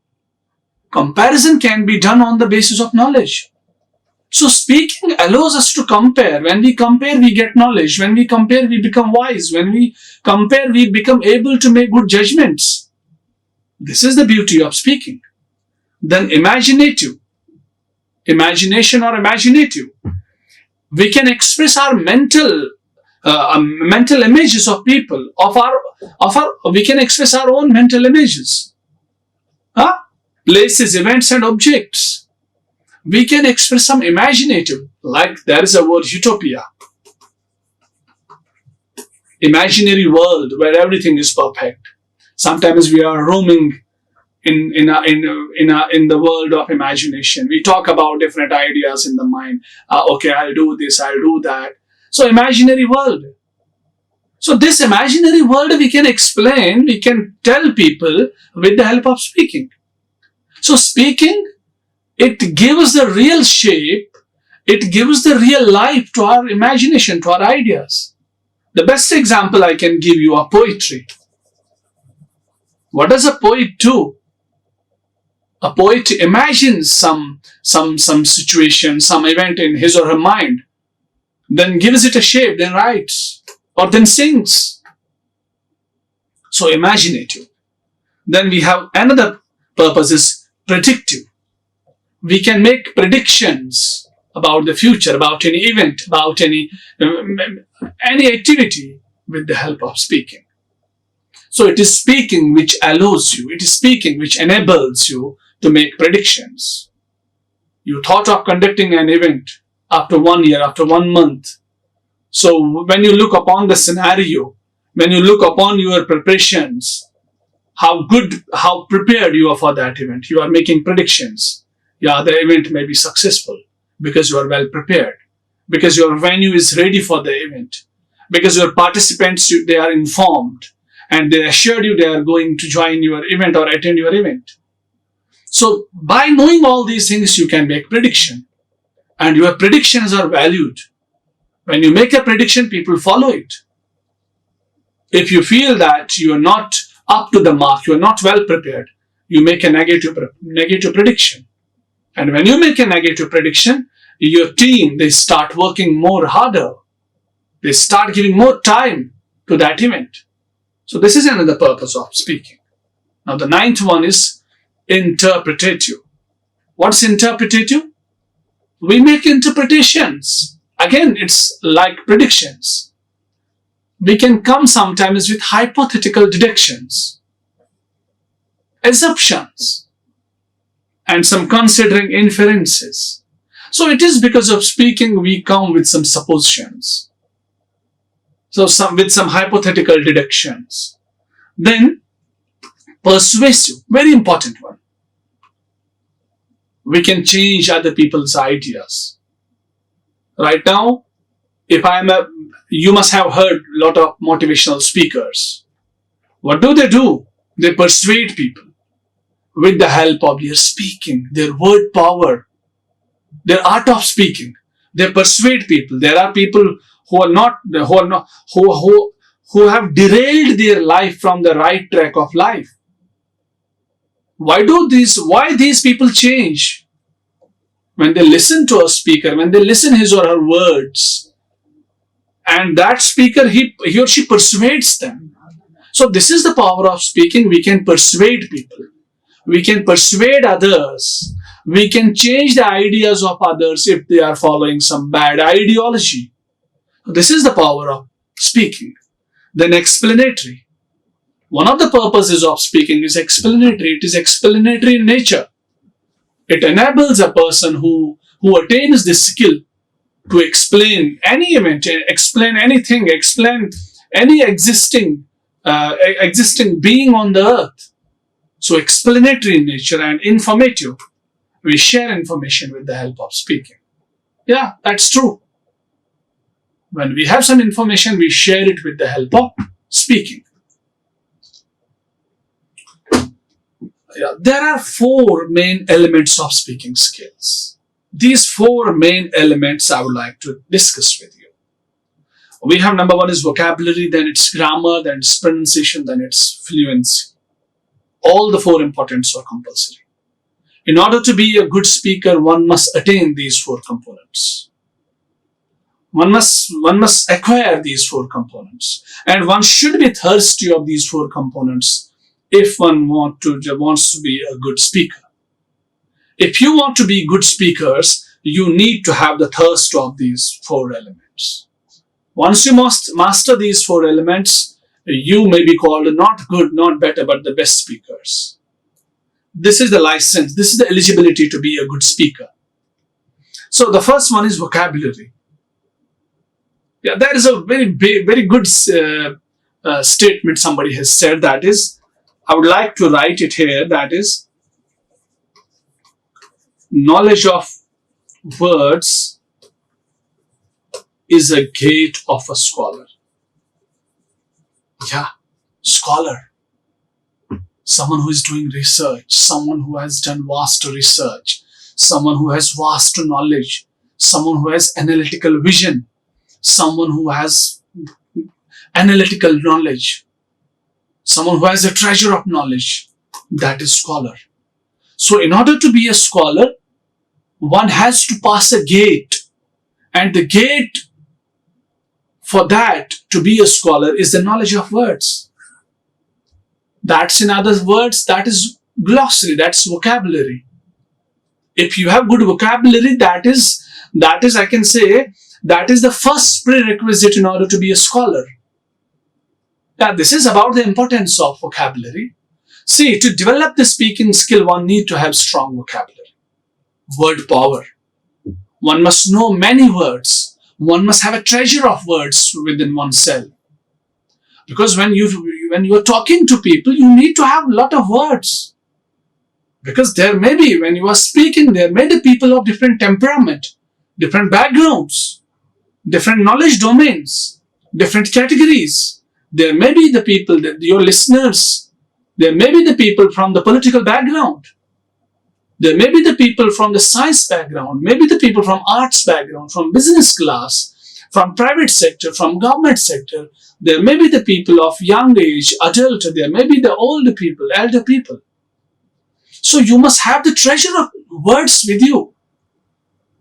Comparison can be done on the basis of knowledge. So speaking allows us to compare. When we compare, we get knowledge. When we compare, we become wise. When we compare, we become able to make good judgments. This is the beauty of speaking. Then imaginative. Imagination or imaginative. We can express our mental images of people, we can express our own mental images. Places, events and objects. We can express some imaginative, like there is a word utopia. Imaginary world where everything is perfect. Sometimes we are roaming in the world of imagination. We talk about different ideas in the mind. Okay, I'll do this, I'll do that. So imaginary world. So this imaginary world we can explain, we can tell people with the help of speaking. So speaking, it gives the real shape, it gives the real life to our imagination, to our ideas. The best example I can give you are poetry. What does a poet do? A poet imagines some situation, some event in his or her mind, then gives it a shape, then writes, or then sings. So imaginative. Then we have another purpose is predictive. We can make predictions about the future, about any event, about any activity with the help of speaking. So it is speaking which allows you, it is speaking which enables you to make predictions. You thought of conducting an event after 1 year, after 1 month. So when you look upon the scenario, when you look upon your preparations, how prepared you are for that event, you are making predictions. Yeah, the event may be successful because you are well prepared, because your venue is ready for the event, because your participants, they are informed and they assured you they are going to join your event or attend your event. So by knowing all these things, you can make prediction, and your predictions are valued. When you make a prediction, people follow it. If you feel that you are not up to the mark, you are not well prepared, you make a negative prediction. And when you make a negative prediction, your team, they start working more harder. They start giving more time to that event. So this is another purpose of speaking. Now the ninth one is interpretative. What's interpretative? We make interpretations. Again, it's like predictions. We can come sometimes with hypothetical deductions, assumptions, and some considering inferences. So it is because of speaking we come with some suppositions. So with some hypothetical deductions. Then persuasive, very important one. We can change other people's ideas. Right now, you must have heard a lot of motivational speakers. What do? They persuade people with the help of their speaking, their word power, their art of speaking. They persuade people. There are people who have derailed their life from the right track of life. Why these people change? When they listen to a speaker, when they listen his or her words, and that speaker, he or she persuades them. So this is the power of speaking. We can persuade people. We can persuade others. We can change the ideas of others if they are following some bad ideology. This is the power of speaking. Then explanatory. One of the purposes of speaking is explanatory. It is explanatory in nature. It enables a person who attains this skill to explain any event, explain anything, explain any existing being on the earth. So explanatory in nature and informative. We share information with the help of speaking. Yeah, that's true. When we have some information, we share it with the help of speaking. Yeah, there are 4 main elements of speaking skills. These 4 main elements I would like to discuss with you. We have number 1 is vocabulary, then it's grammar, then it's pronunciation, then it's fluency. All the 4 importance are compulsory. In order to be a good speaker, one must attain these 4 components. One must acquire these 4 components. And one should be thirsty of these 4 components if one wants to be a good speaker. If you want to be good speakers, you need to have the thirst of these 4 elements. Once you must master these 4 elements, you may be called not good, not better, but the best speakers. This is the license. This is the eligibility to be a good speaker. So the first one is vocabulary. Yeah, that is a very good statement somebody has said. That is, I would like to write it here. That is, knowledge of words is a gate of a scholar. Yeah, scholar. Someone who is doing research, someone who has done vast research, someone who has vast knowledge, someone who has analytical vision, someone who has analytical knowledge, someone who has a treasure of knowledge. That is scholar. So in order to be a scholar, one has to pass a gate. And the gate for that to be a scholar is the knowledge of words. That's, in other words, that is glossary, that's vocabulary. If you have good vocabulary, that is, I can say, that is the first prerequisite in order to be a scholar. Now, this is about the importance of vocabulary. See, to develop the speaking skill, one needs to have strong vocabulary. Word power. One must know many words. One must have a treasure of words within oneself. Because when you are talking to people, you need to have a lot of words. Because there may be, when you are speaking, there may be people of different temperament, different backgrounds, different knowledge domains, different categories. There may be the people, your listeners, there may be the people from the political background. There may be the people from the science background, maybe the people from arts background, from business class, from private sector, from government sector. There may be the people of young age, adult, there may be the older people, elder people. So you must have the treasure of words with you.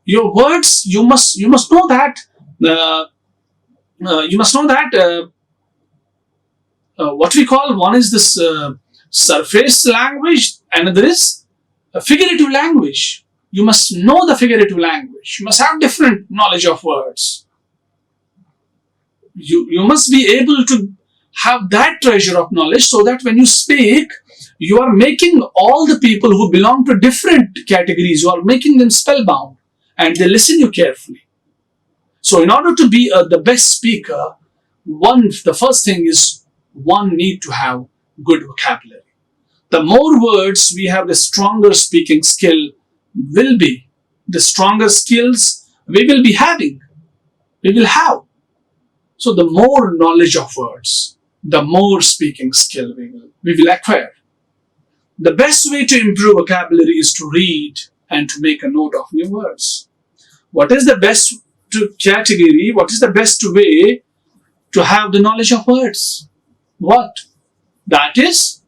Your words, you must know that. You must know that what we call, one is this surface language, another is figurative language. You must know the figurative language. You must have different knowledge of words. You must be able to have that treasure of knowledge, so that when you speak, you are making all the people who belong to different categories, you are making them spellbound, and they listen you carefully. So in order to be the best speaker, the first thing is one need to have good vocabulary. The more words we have, the stronger speaking skill will be. The stronger skills we will be having. We will have. So the more knowledge of words, the more speaking skill we will acquire. The best way to improve vocabulary is to read and to make a note of new words. What is the best category? What is the best way to have the knowledge of words? What? That is,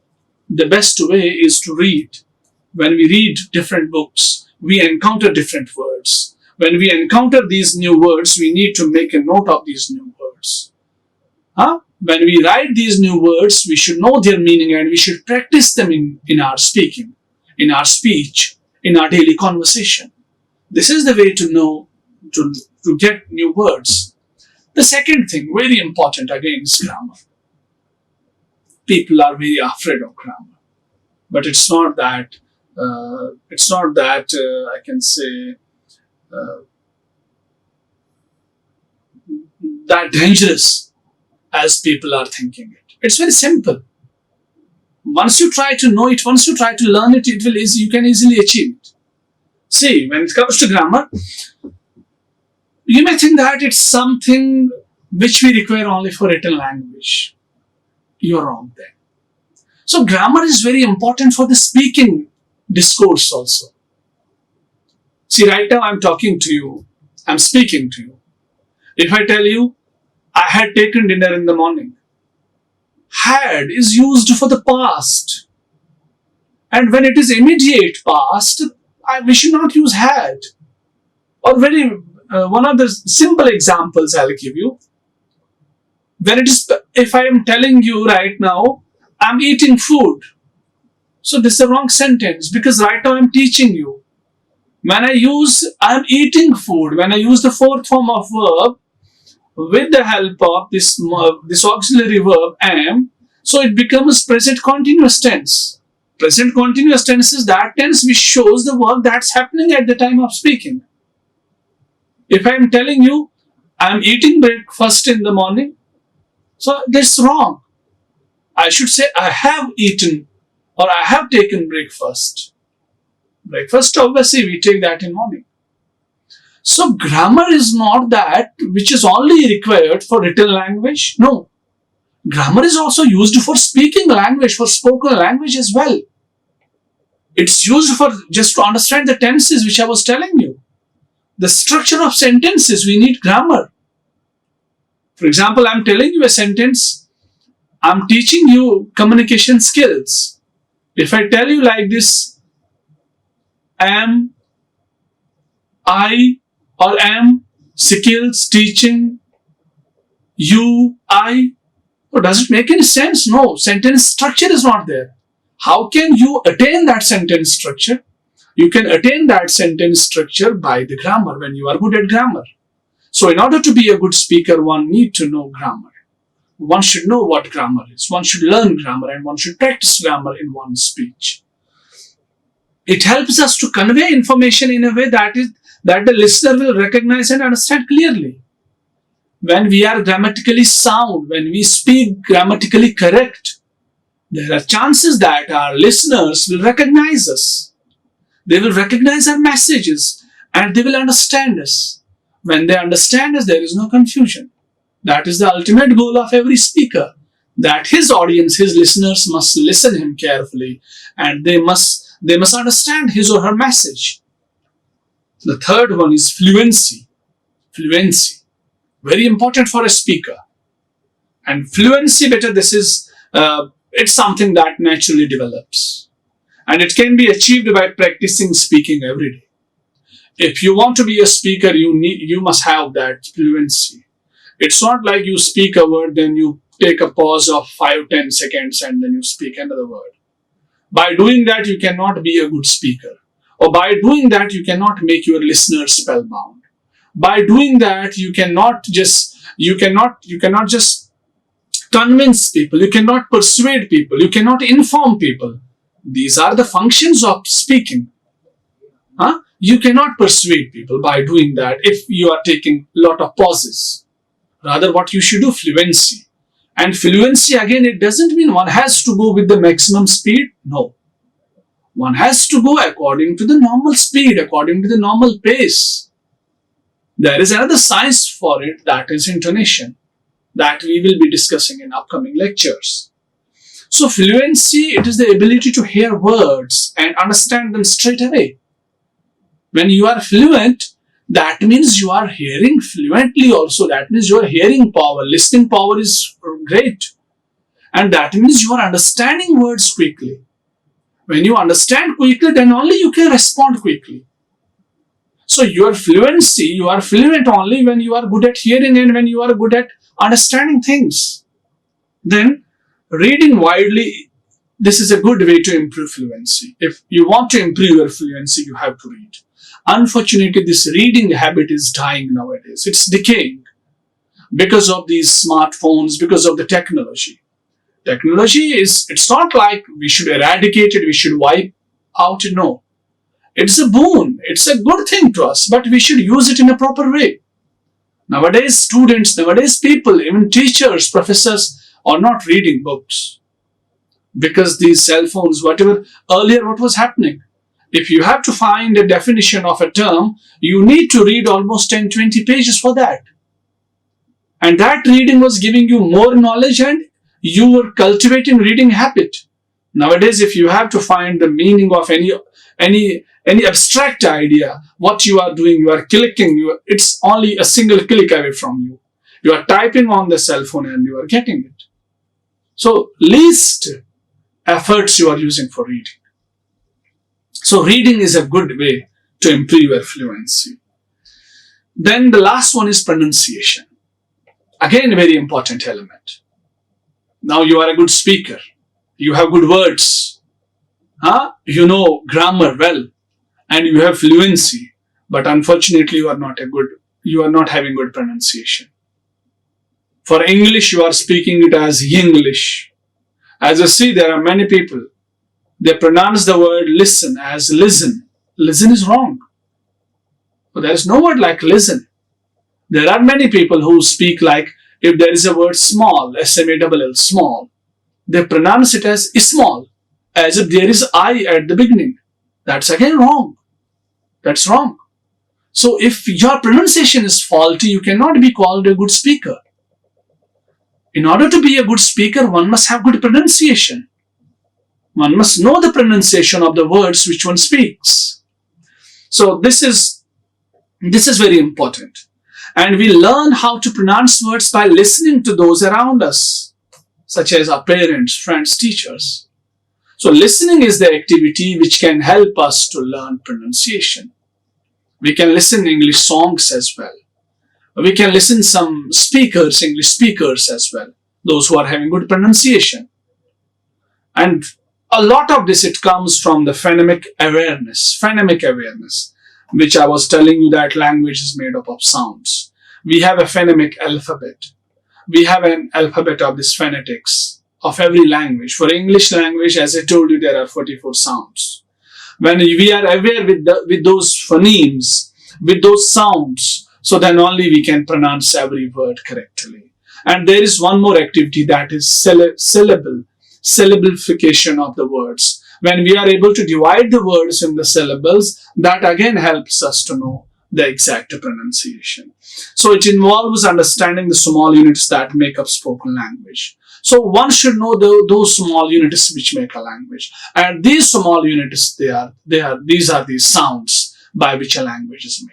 the best way is to read. When we read different books, we encounter different words. When we encounter these new words, we need to make a note of these new words. When we write these new words, we should know their meaning and we should practice them in our speaking, in our speech, in our daily conversation. This is the way to know, to get new words. The second thing, very important again, is grammar. People are very afraid of grammar, but it's not that I can say that dangerous as people are thinking it. It's very simple. Once you try to know it, once you try to learn it, you can easily achieve it. See, when it comes to grammar, you may think that it's something which we require only for written language. You're wrong there. So grammar is very important for the speaking discourse also. See, right now I'm talking to you, I'm speaking to you. If I tell you, I had taken dinner in the morning, had is used for the past. And when it is immediate past, we should not use had. Or one of the simple examples I'll give you. If I am telling you right now, I'm eating food. So this is the wrong sentence, because right now I'm teaching you. When I use I'm eating food, when I use the fourth form of verb with the help of this auxiliary verb am, so it becomes present continuous tense. Present continuous tense is that tense which shows the work that's happening at the time of speaking. If I am telling you I'm eating breakfast in the morning, so that's wrong. I should say I have eaten or I have taken breakfast. Breakfast, obviously, we take that in morning. So grammar is not that which is only required for written language. No. Grammar is also used for speaking language, for spoken language as well. It's used for just to understand the tenses which I was telling you. The structure of sentences, we need grammar. For example, I'm telling you a sentence, I'm teaching you communication skills. If I tell you like this, am, I, or am, skills, teaching, you, I, does it make any sense? No, sentence structure is not there. How can you attain that sentence structure? You can attain that sentence structure by the grammar, when you are good at grammar. So in order to be a good speaker, one needs to know grammar. One should know what grammar is. One should learn grammar and one should practice grammar in one's speech. It helps us to convey information in a way that the listener will recognize and understand clearly. When we are grammatically sound, when we speak grammatically correct, there are chances that our listeners will recognize us. They will recognize our messages and they will understand us. When they understand us, there is no confusion. That is the ultimate goal of every speaker, that his audience, his listeners must listen him carefully and they must understand his or her message. The third one is fluency. Fluency. Very important for a speaker. And fluency, better, this is, it's something that naturally develops. And it can be achieved by practicing speaking every day. If you want to be a speaker, you must have that fluency. It's not like you speak a word, then you take a pause of 5-10 seconds and then you speak another word. By doing that, you cannot be a good speaker. Or by doing that, you cannot make your listeners spellbound. By doing that, you cannot just convince people, you cannot persuade people, you cannot inform people. These are the functions of speaking. You cannot persuade people by doing that if you are taking a lot of pauses. Rather, what you should do, fluency. And fluency, again, it doesn't mean one has to go with the maximum speed. No. One has to go according to the normal speed, according to the normal pace. There is another science for it, that is intonation, that we will be discussing in upcoming lectures. So fluency, it is the ability to hear words and understand them straight away. When you are fluent, that means you are hearing fluently also. That means your hearing power, listening power is great. And that means you are understanding words quickly. When you understand quickly, then only you can respond quickly. So your fluency, you are fluent only when you are good at hearing and when you are good at understanding things. Then reading widely, this is a good way to improve fluency. If you want to improve your fluency, you have to read. Unfortunately, this reading habit is dying nowadays. It's decaying because of these smartphones, because of the technology. Technology it's not like we should eradicate it, we should wipe out it. No. It's a boon. It's a good thing to us, but we should use it in a proper way. Nowadays, students, nowadays people, even teachers, professors are not reading books because these cell phones, whatever, earlier what was happening? If you have to find a definition of a term, you need to read almost 10-20 pages for that. And that reading was giving you more knowledge and you were cultivating reading habit. Nowadays, if you have to find the meaning of any abstract idea, what you are doing, you are clicking, it's only a single click away from you. You are typing on the cell phone and you are getting it. So least efforts you are using for reading. So reading is a good way to improve your fluency. Then the last one is pronunciation. Again, a very important element. Now you are a good speaker. You have good words. You know grammar well. And you have fluency. But unfortunately, you are not having good pronunciation. For English, you are speaking it as Yinglish. As you see, there are many people. They pronounce the word listen as listen. Listen is wrong. So there is no word like listen. There are many people who speak like, if there is a word small, S-M-A-L-L, small, they pronounce it as small, as if there is I at the beginning. That's again wrong. That's wrong. So if your pronunciation is faulty, you cannot be called a good speaker. In order to be a good speaker, one must have good pronunciation. One must know the pronunciation of the words which one speaks. So this is very important. And we learn how to pronounce words by listening to those around us, such as our parents, friends, teachers. So listening is the activity which can help us to learn pronunciation. We can listen English songs as well. We can listen some speakers, English speakers as well, those who are having good pronunciation. And a lot of this, it comes from the phonemic awareness, which I was telling you that language is made up of sounds. We have a phonemic alphabet. We have an alphabet of these phonetics of every language. For English language, as I told you, there are 44 sounds. When we are aware with those phonemes, with those sounds, so then only we can pronounce every word correctly. And there is one more activity, that is syllabification of the words. When we are able to divide the words in the syllables, that again helps us to know the exact pronunciation. So it involves understanding the small units that make up spoken language. So one should know those small units which make a language. And these small units, these are the sounds by which a language is made.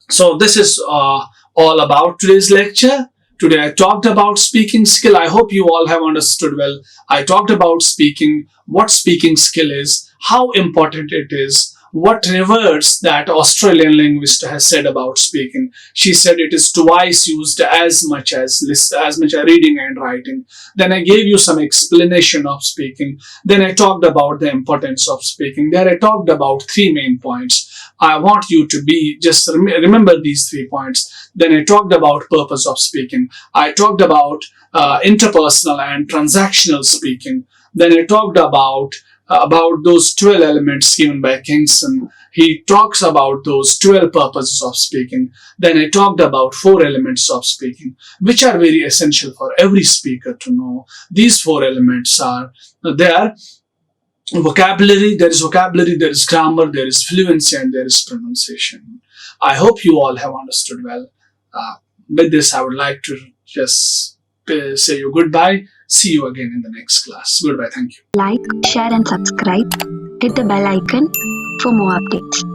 So this is all all about today's lecture. Today I talked about speaking skill. I hope you all have understood well. I talked about speaking, what speaking skill is, how important it is, what words that Australian linguist has said about speaking. She said it is twice used as much as reading and writing. Then I gave you some explanation of speaking. Then I talked about the importance of speaking. Then I talked about three main points. I want you to be just remember these 3 points. Then I talked about purpose of speaking. I talked about interpersonal and transactional speaking. Then I talked about those 12 elements given by Kingston. He talks about those 12 purposes of speaking. Then I talked about 4 elements of speaking, which are very essential for every speaker to know. These 4 elements are there. Vocabulary, there is grammar, there is fluency, and there is pronunciation. I hope you all have understood well. With this, I would like to just say you goodbye. See you again in the next class. Goodbye. Thank you. Like, share and subscribe. Hit the bell icon for more updates.